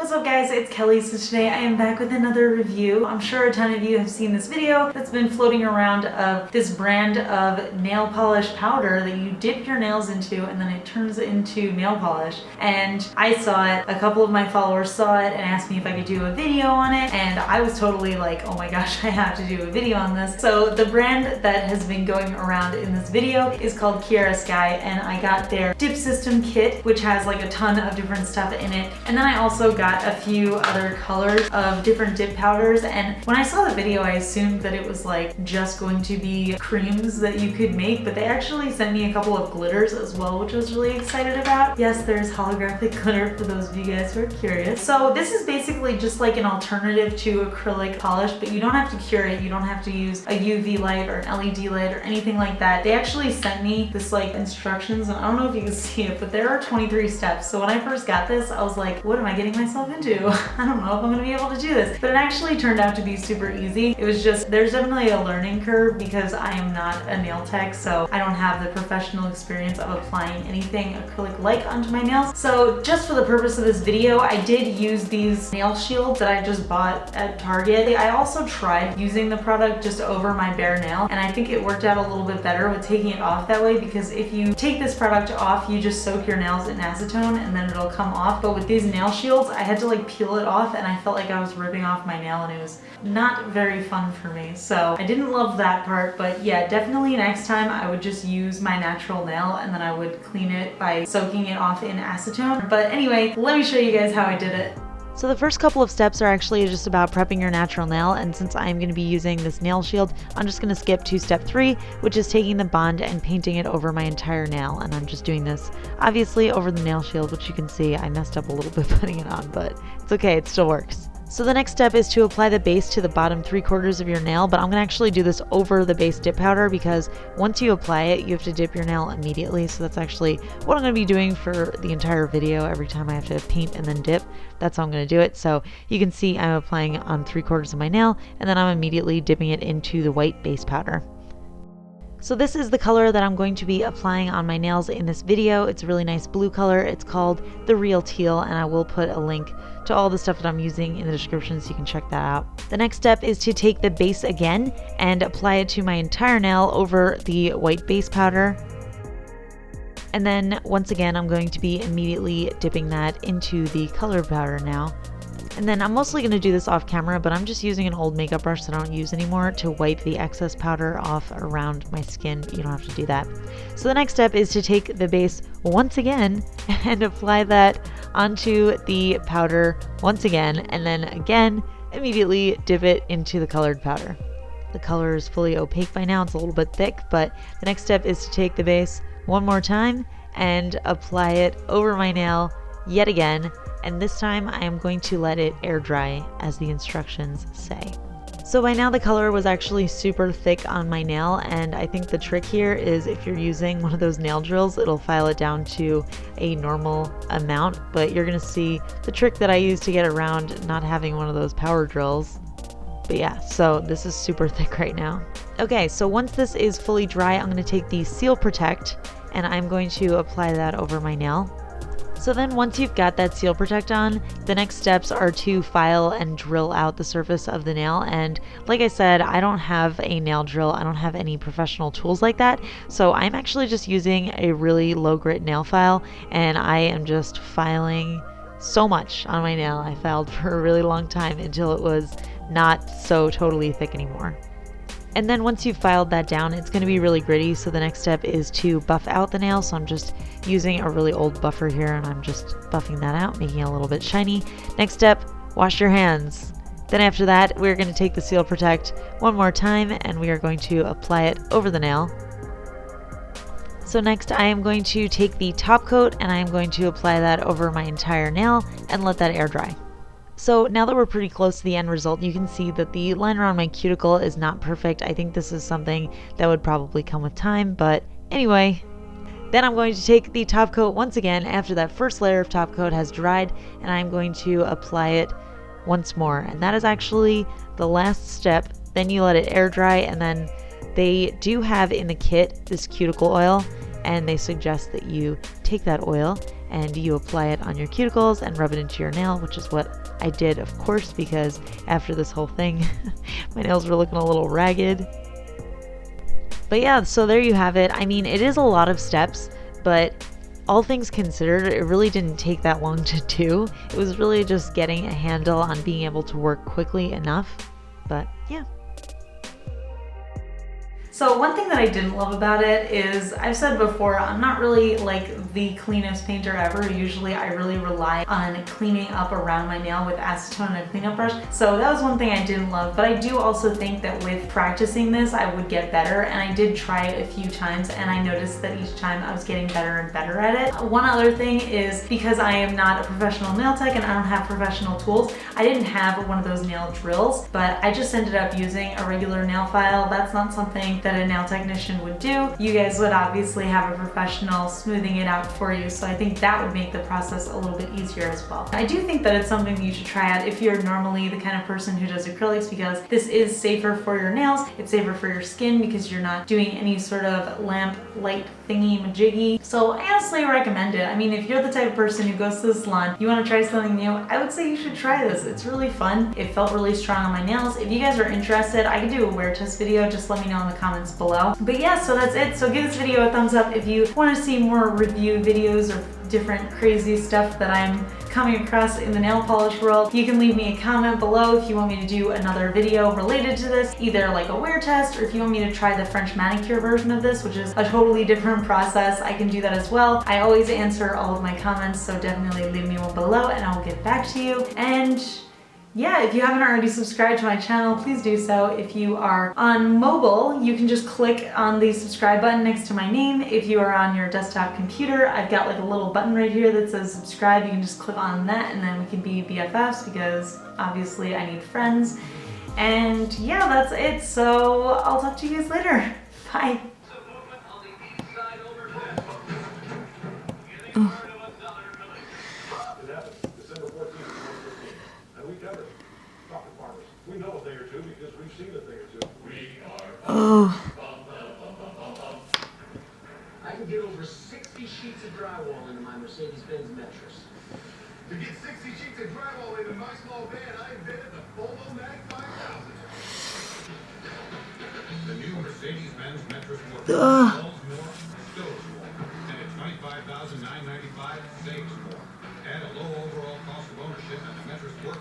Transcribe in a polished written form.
What's up guys, it's Kelly. So today I am back with another review. I'm sure a ton of you have seen this video that's been floating around of this brand of nail polish powder that you dip your nails into and then it turns into nail polish. And I saw it, a couple of my followers saw it and asked me if I could do a video on it, and I was totally like, oh my gosh, I have to do a video on this. So the brand that has been going around in this video is called Kiara Sky, and I got their dip system kit, which has like a ton of different stuff in it. And then I also got a few other colors of different dip powders, and when I saw the video I assumed that it was like just going to be creams that you could make, but they actually sent me a couple of glitters as well, which I was really excited about. Yes, there's holographic glitter for those of you guys who are curious. So this is basically just like an alternative to acrylic polish, but you don't have to cure it, you don't have to use a UV light or an LED light or anything like that. They actually sent me this like instructions, and I don't know if you can see it, but there are 23 steps. So when I first got this, I was like, what am I getting myself into? I don't know if I'm gonna be able to do this. But it actually turned out to be super easy. It was just, there's definitely a learning curve because I am not a nail tech, so I don't have the professional experience of applying anything acrylic-like onto my nails. So just for the purpose of this video, I did use these nail shields that I just bought at Target. I also tried using the product just over my bare nail, and I think it worked out a little bit better with taking it off that way, because if you take this product off, you just soak your nails in acetone and then it'll come off. But with these nail shields, I had to like peel it off, and I felt like I was ripping off my nail, and it was not very fun for me. So I didn't love that part, but yeah, definitely next time I would just use my natural nail and then I would clean it by soaking it off in acetone. But anyway, let me show you guys how I did it. So the first couple of steps are actually just about prepping your natural nail, and since I'm going to be using this nail shield, I'm just going to skip to step 3, which is taking the bond and painting it over my entire nail. And I'm just doing this obviously over the nail shield, which you can see I messed up a little bit putting it on, but it's okay, it still works. So the next step is to apply the base to the bottom 3/4 of your nail, but I'm going to actually do this over the base dip powder because once you apply it, you have to dip your nail immediately. So that's actually what I'm going to be doing for the entire video. Every time I have to paint and then dip, that's how I'm going to do it. So you can see I'm applying it on 3/4 of my nail, and then I'm immediately dipping it into the white base powder. So this is the color that I'm going to be applying on my nails in this video. It's a really nice blue color. It's called the Real Teal, and I will put a link to all the stuff that I'm using in the description so you can check that out. The next step is to take the base again and apply it to my entire nail over the white base powder. And then once again, I'm going to be immediately dipping that into the colored powder now. And then I'm mostly going to do this off camera, but I'm just using an old makeup brush that I don't use anymore to wipe the excess powder off around my skin, but you don't have to do that. So the next step is to take the base once again and apply that onto the powder once again, and then again, immediately dip it into the colored powder. The color is fully opaque by now, it's a little bit thick, but the next step is to take the base one more time and apply it over my nail yet again. And this time I am going to let it air dry as the instructions say. So by now the color was actually super thick on my nail, and I think the trick here is if you're using one of those nail drills, it'll file it down to a normal amount, but you're gonna see the trick that I use to get around not having one of those power drills. But yeah, so this is super thick right now. Okay, so once this is fully dry, I'm gonna take the Seal Protect and I'm going to apply that over my nail. So then once you've got that Seal Protect on, the next steps are to file and drill out the surface of the nail. And like I said, I don't have a nail drill. I don't have any professional tools like that. So I'm actually just using a really low grit nail file, and I am just filing so much on my nail. I filed for a really long time until it was not so totally thick anymore. And then once you've filed that down, it's going to be really gritty. So the next step is to buff out the nail. So I'm just using a really old buffer here, and I'm just buffing that out, making it a little bit shiny. Next step, wash your hands. Then after that, we're going to take the Seal Protect one more time, and we are going to apply it over the nail. So next I am going to take the top coat and I am going to apply that over my entire nail and let that air dry. So now that we're pretty close to the end result, you can see that the line around my cuticle is not perfect. I think this is something that would probably come with time, but anyway. Then I'm going to take the top coat once again after that first layer of top coat has dried, and I'm going to apply it once more. And that is actually the last step. Then you let it air dry, and then they do have in the kit this cuticle oil, and they suggest that you take that oil and you apply it on your cuticles and rub it into your nail, which is what I did, of course, because after this whole thing, my nails were looking a little ragged. But yeah, so there you have it. I mean, it is a lot of steps, but all things considered, it really didn't take that long to do. It was really just getting a handle on being able to work quickly enough. But yeah. So one thing that I didn't love about it is, I've said before, I'm not really like the cleanest painter ever. Usually I really rely on cleaning up around my nail with acetone and a cleanup brush. So that was one thing I didn't love, but I do also think that with practicing this, I would get better. And I did try it a few times and I noticed that each time I was getting better and better at it. One other thing is, because I am not a professional nail tech and I don't have professional tools, I didn't have one of those nail drills, but I just ended up using a regular nail file. That's not something that a nail technician would do. You guys would obviously have a professional smoothing it out for you, so I think that would make the process a little bit easier as well. I do think that it's something that you should try out if you're normally the kind of person who does acrylics, because this is safer for your nails, it's safer for your skin because you're not doing any sort of lamp light thingy majiggy. So I honestly recommend it. I mean, if you're the type of person who goes to the salon, you want to try something new, I would say you should try this. It's really fun. It felt really strong on my nails. If you guys are interested, I can do a wear test video. Just let me know in the comments below. But yeah, so that's it. So give this video a thumbs up if you want to see more review videos or different crazy stuff that I'm coming across in the nail polish world. You can leave me a comment below if you want me to do another video related to this, either like a wear test, or if you want me to try the French manicure version of this, which is a totally different process, I can do that as well. I always answer all of my comments, so definitely leave me one below and I will get back to you. And yeah, if you haven't already subscribed to my channel, please do so. If you are on mobile, you can just click on the subscribe button next to my name. If you are on your desktop computer, I've got like a little button right here that says subscribe. You can just click on that and then we can be BFFs, because obviously I need friends. And yeah, that's it. So I'll talk to you guys later. Bye. We know a thing or two because we've seen a thing or two. Oh. I can get over 60 sheets of drywall into my Mercedes-Benz mattress. To get 60 sheets of drywall into my small van, I invented the Photomatic 5000. The new Mercedes-Benz mattress more falls more, stores more. And at $25,995, saves more. Add a low overall cost of ownership and the mattress worker